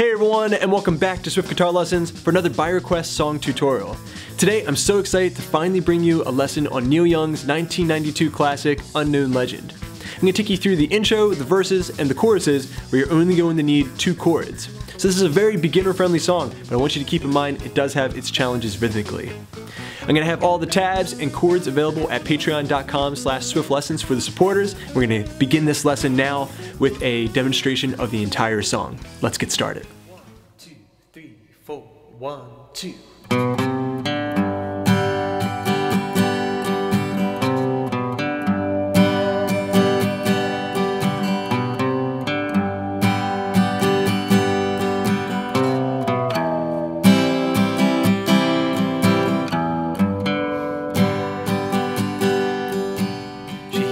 Hey everyone, and welcome back to Swift Guitar Lessons for another by request song tutorial. Today I'm so excited to finally bring you a lesson on Neil Young's 1992 classic, Unknown Legend. I'm going to take you through the intro, the verses, and the choruses where you're only going to need 2 chords. So this is a very beginner-friendly song, but I want you to keep in mind it does have its challenges rhythmically. I'm going to have all the tabs and chords available at patreon.com/swiftlessons for the supporters. We're going to begin this lesson now with a demonstration of the entire song. Let's get started. 1, 2, 3, 4, 1, 2.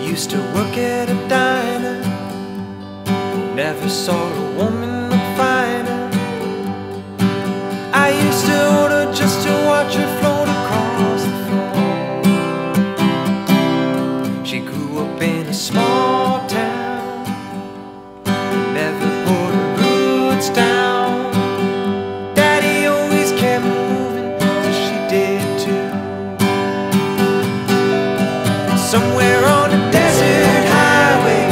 Used to work at a diner, never saw a woman look finer. I used to order just to watch her float across the floor. She grew up in a small town, never put her roots down. Daddy always kept moving, so she did too. Somewhere on a desert highway,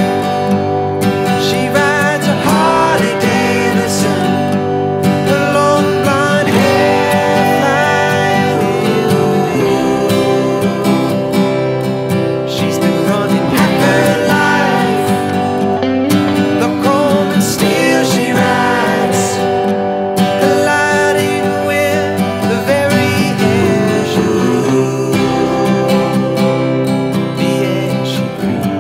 she rides a Harley Davidson, her long blonde hair flying. She's been running half her life, the chrome and steel she rides, colliding with the very air she breathes.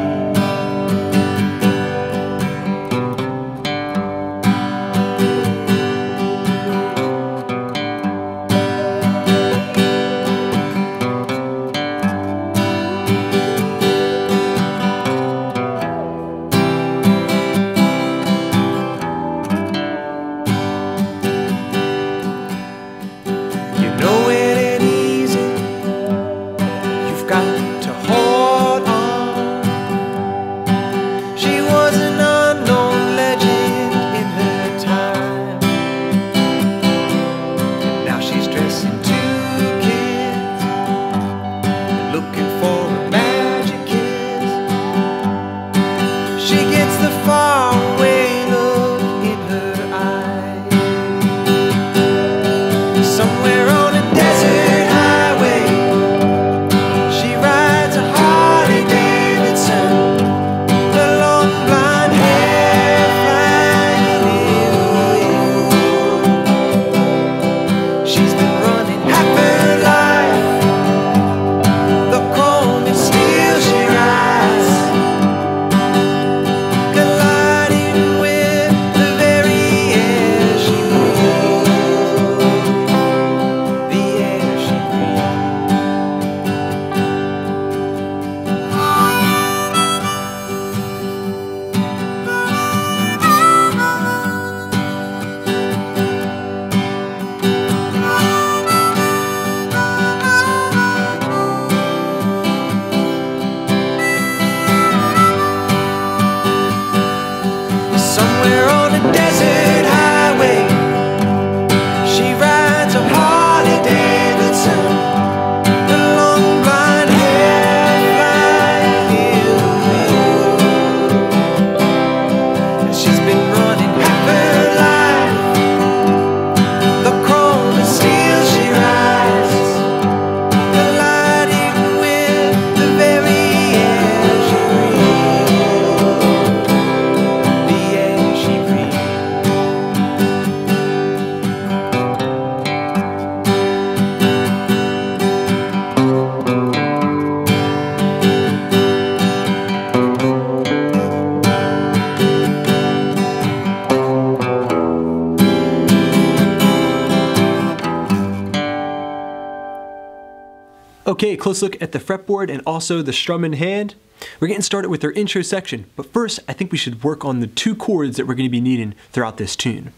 Okay, close look at the fretboard and also the strum in hand. We're getting started with our intro section, but first I think we should work on the 2 chords that we're going to be needing throughout this tune.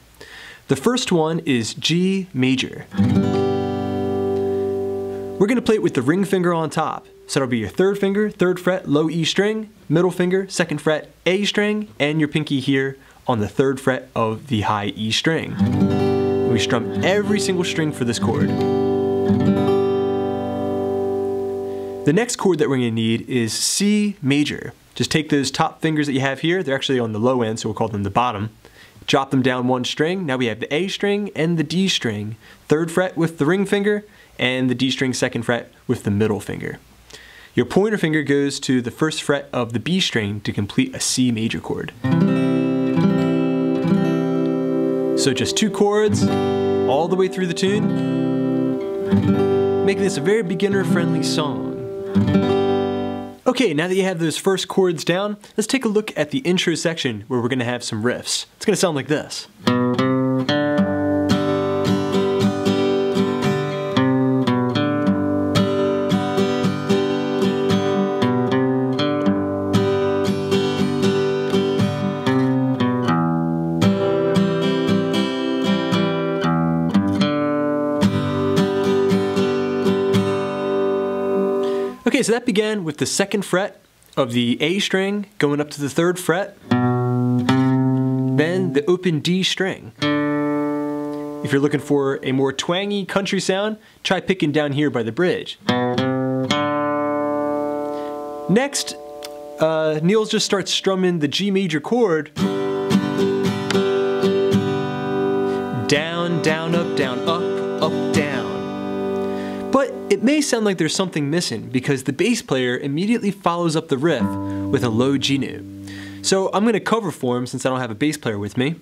The first one is G major. We're going to play it with the ring finger on top. So that'll be your third finger, 3rd fret, low E string, middle finger, 2nd fret, A string, and your pinky here on the 3rd fret of the high E string. And we strum every single string for this chord. The next chord that we're going to need is C major. Just take those top fingers that you have here, they're actually on the low end, so we'll call them the bottom. Drop them down 1 string. Now we have the A string and the D string. 3rd fret with the ring finger, and the D string 2nd fret with the middle finger. Your pointer finger goes to the 1st fret of the B string to complete a C major chord. So just 2 chords all the way through the tune, making this a very beginner-friendly song. Okay, now that you have those first chords down, let's take a look at the intro section where we're going to have some riffs. It's going to sound like this. Okay, so that began with the 2nd fret of the A string going up to the 3rd fret, then the open D string. If you're looking for a more twangy country sound, try picking down here by the bridge. Next, Neil just starts strumming the G major chord. Down, down, up, up, down. But it may sound like there's something missing because the bass player immediately follows up the riff with a low G note. So I'm going to cover for him since I don't have a bass player with me.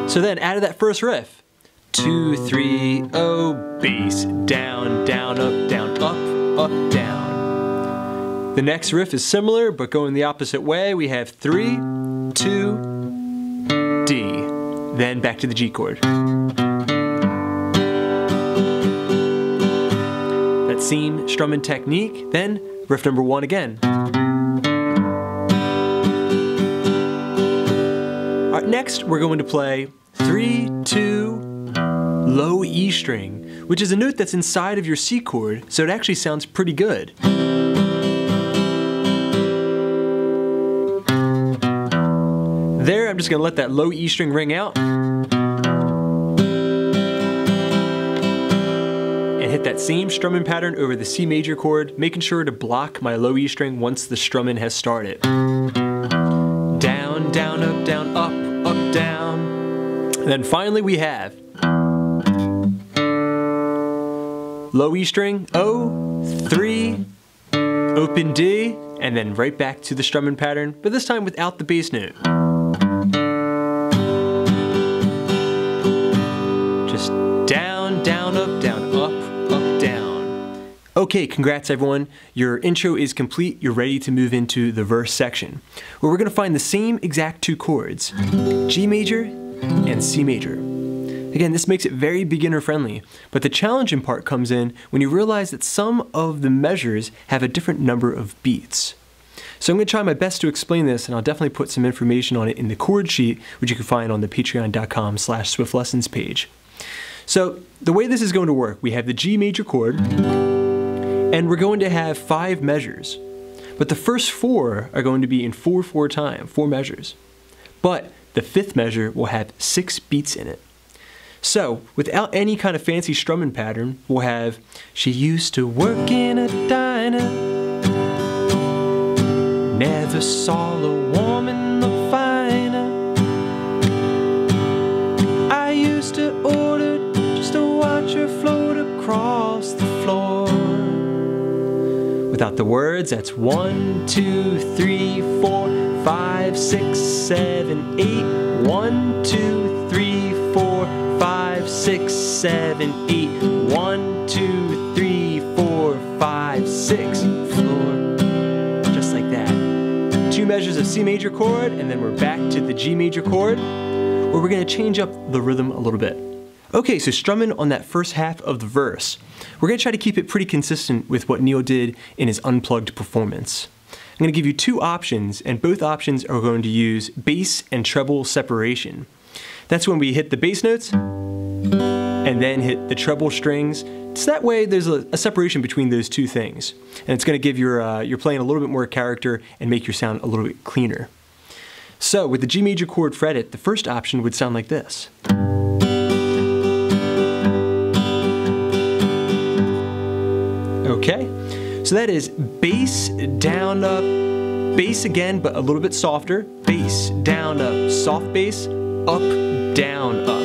So then out of that first riff, 2, 3, oh, bass, down, down, up, up, down. The next riff is similar, but going the opposite way. We have 3, 2, D. Then back to the G chord. That same strumming technique. Then riff number 1 again. All right, next, we're going to play 3, 2, low E string, which is a note that's inside of your C chord, so it actually sounds pretty good. There, I'm just going to let that low E string ring out and hit that same strumming pattern over the C major chord, making sure to block my low E string once the strumming has started. Down, down, up, down. And then finally we have low E string, O, 3, open D, and then right back to the strumming pattern, but this time without the bass note. Just down, down, up, down. Okay, congrats everyone. Your intro is complete. You're ready to move into the verse section, where we're going to find the same exact 2 chords, G major and C major. Again, this makes it very beginner friendly, but the challenging part comes in when you realize that some of the measures have a different number of beats. So I'm going to try my best to explain this, and I'll definitely put some information on it in the chord sheet, which you can find on the patreon.com/swiftlessons page. So the way this is going to work, we have the G major chord, and we're going to have 5 measures. But the first 4 are going to be in 4/4 time, 4 measures. But the 5th measure will have 6 beats in it. So, without any kind of fancy strumming pattern, we'll have, she used to work in a diner, never saw a woman no finer. I used to order just to watch her float across the floor. Without the words, that's 1, 2, 3, 4, 5, 6, 7, 8. 1, 2, 3, 4, 5, 6, 7, 8. 1, 2, 3, 4, 5, 6. Floor. Just like that. 2 measures of C major chord, and then we're back to the G major chord, where we're going to change up the rhythm a little bit. Okay, so strumming on that first half of the verse, we're going to try to keep it pretty consistent with what Neil did in his unplugged performance. I'm going to give you two options, and both options are going to use bass and treble separation. That's when we hit the bass notes and then hit the treble strings. So that way there's a separation between those two things. And it's going to give your playing a little bit more character and make your sound a little bit cleaner. So with the G major chord fretted, the first option would sound like this. Okay, so that is bass, down, up, bass again, but a little bit softer. Bass, down, up, soft bass, up, down, up.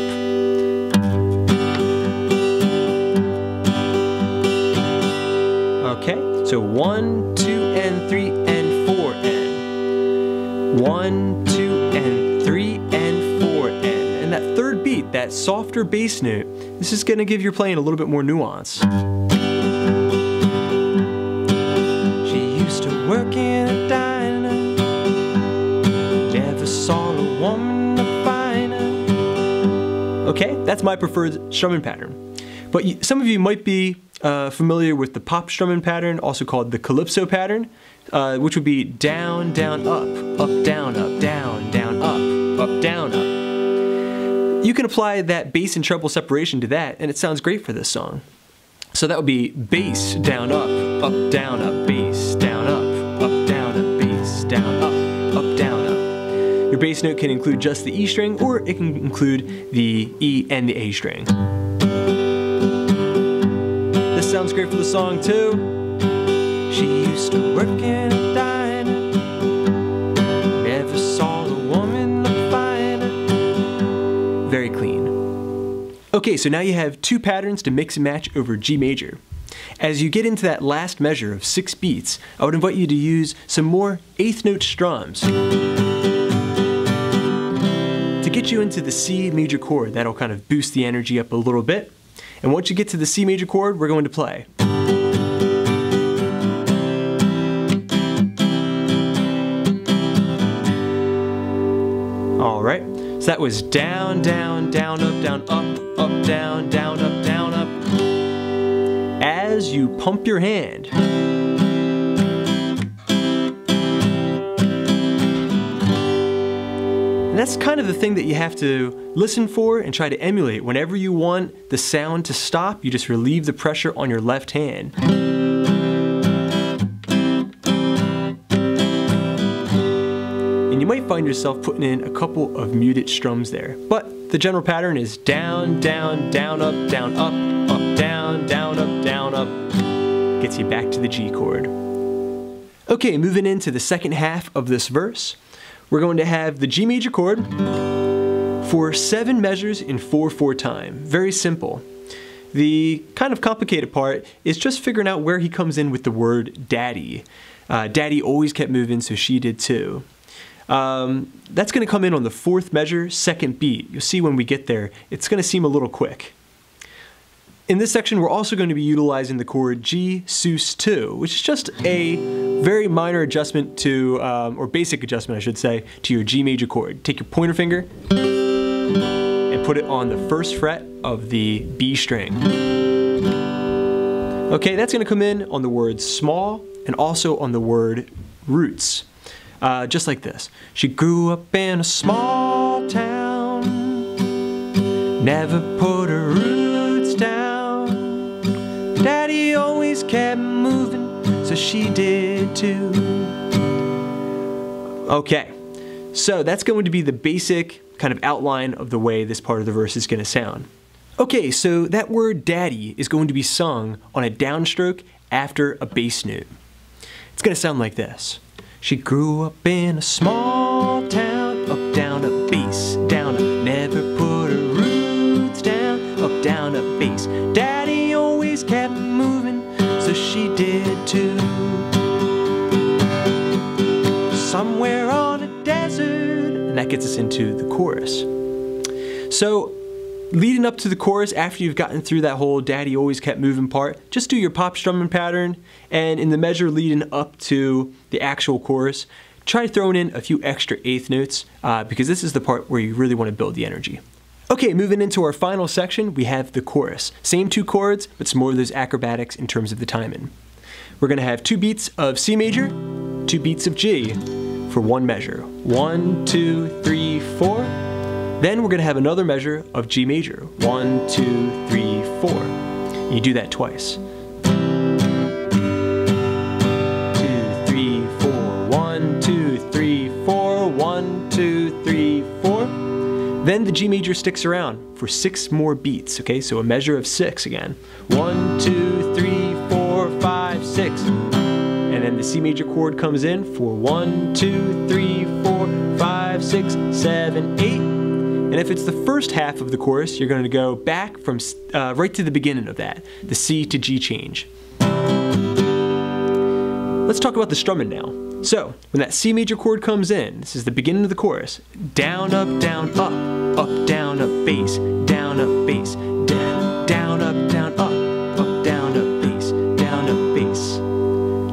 Okay, so 1, 2, and 3, and 4, and 1, 2, and 3, and 4, and that third beat, that softer bass note, this is going to give your playing a little bit more nuance. She used to work in a diner, never saw a woman finer. Okay, that's my preferred strumming pattern. But some of you might be familiar with the pop strumming pattern, also called the calypso pattern, which would be down, down, up, down, down, up, down, up. You can apply that bass and treble separation to that, and it sounds great for this song. So that would be bass, down, up, down, up, bass, down, up, down, up, bass, down, up, down, up. Your bass note can include just the E string, or it can include the E and the A string. This sounds great for the song too. She used to work in a diner, never saw a woman look finer. Very clean. Okay, so now you have two patterns to mix and match over G major. As you get into that last measure of 6 beats, I would invite you to use some more 8th note strums. To get you into the C major chord, that'll kind of boost the energy up a little bit. And once you get to the C major chord, we're going to play. All right, so that was down, down, down, up, down, down, down, up, down, up. As you pump your hand. And that's kind of the thing that you have to listen for and try to emulate. Whenever you want the sound to stop, you just relieve the pressure on your left hand. And you might find yourself putting in a couple of muted strums there. But the general pattern is down, down, down, up, down, up, down, down, up, down, up. Gets you back to the G chord. Okay, moving into the second half of this verse. We're going to have the G major chord for 7 measures in 4/4 time. Very simple. The kind of complicated part is just figuring out where he comes in with the word daddy. Daddy always kept moving, so she did too. That's going to come in on the 4th measure, 2nd beat. You'll see when we get there, it's going to seem a little quick. In this section, we're also going to be utilizing the chord G sus 2, which is just a very minor adjustment to, or basic adjustment I should say, to your G major chord. Take your pointer finger and put it on the 1st fret of the B string. Okay, that's going to come in on the word small and also on the word roots. Just like this. She grew up in a small town, never put her roots down. Daddy always kept moving, so she did too. Okay, so that's going to be the basic kind of outline of the way this part of the verse is going to sound. Okay, so that word daddy is going to be sung on a downstroke after a bass note. It's going to sound like this. She grew up in a small town, up, down, up, bass, down, up, never put her roots down, up, down, up, bass. Daddy always kept moving, so she did too. Somewhere on a desert, and that gets us into the chorus. So, leading up to the chorus, after you've gotten through that whole daddy always kept moving part, just do your pop strumming pattern, and in the measure leading up to the actual chorus, try throwing in a few extra 8th notes, because this is the part where you really want to build the energy. Okay, moving into our final section, we have the chorus. Same 2 chords, but some more of those acrobatics in terms of the timing. We're going to have 2 beats of C major, 2 2 beats of G for 1 measure. 1, 2, 3, 4. Then we're going to have another measure of G major. 1, 2, 3, 4. You do that twice. 2, 3, 4. 1, 2, 3, 4. 1, 2, 3, 4. Then the G major sticks around for 6 more beats, okay? So a measure of 6 again. 1, 2, 3, 4, 5, 6. And then the C major chord comes in for 1, 2, 3, 4, 5, 6, 7, 8. And if it's the first half of the chorus, you're going to go back from right to the beginning of that, the C to G change. Let's talk about the strumming now. So, when that C major chord comes in, this is the beginning of the chorus. Down, up, down, down, up, bass, down, up, bass, down, up, down, up, down, up, bass, down, up, bass.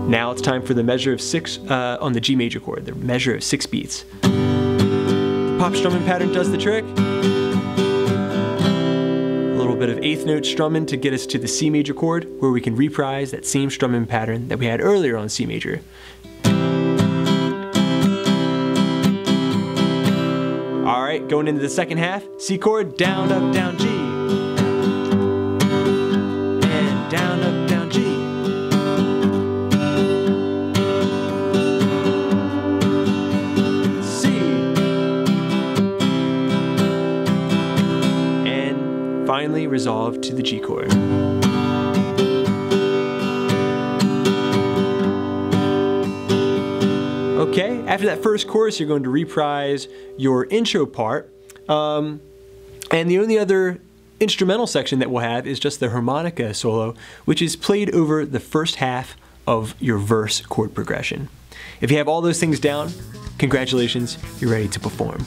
Now it's time for the measure of 6 on the G major chord, the measure of 6 beats. The pop strumming pattern does the trick. A little bit of 8th note strumming to get us to the C major chord, where we can reprise that same strumming pattern that we had earlier on C major. Alright, going into the second half, C chord, down, up, down, G. And down, up, down, G. C. And finally resolve to the G chord. Okay, after that first chorus, you're going to reprise your intro part, and the only other instrumental section that we'll have is just the harmonica solo, which is played over the first half of your verse chord progression. If you have all those things down, congratulations, you're ready to perform.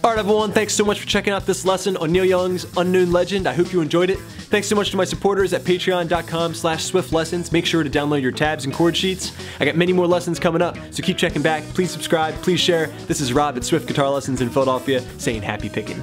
Alright everyone, thanks so much for checking out this lesson on Neil Young's Unknown Legend. I hope you enjoyed it. Thanks so much to my supporters at patreon.com/swiftlessons. Make sure to download your tabs and chord sheets. I got many more lessons coming up, so keep checking back. Please subscribe, please share. This is Rob at Swift Guitar Lessons in Philadelphia saying happy picking.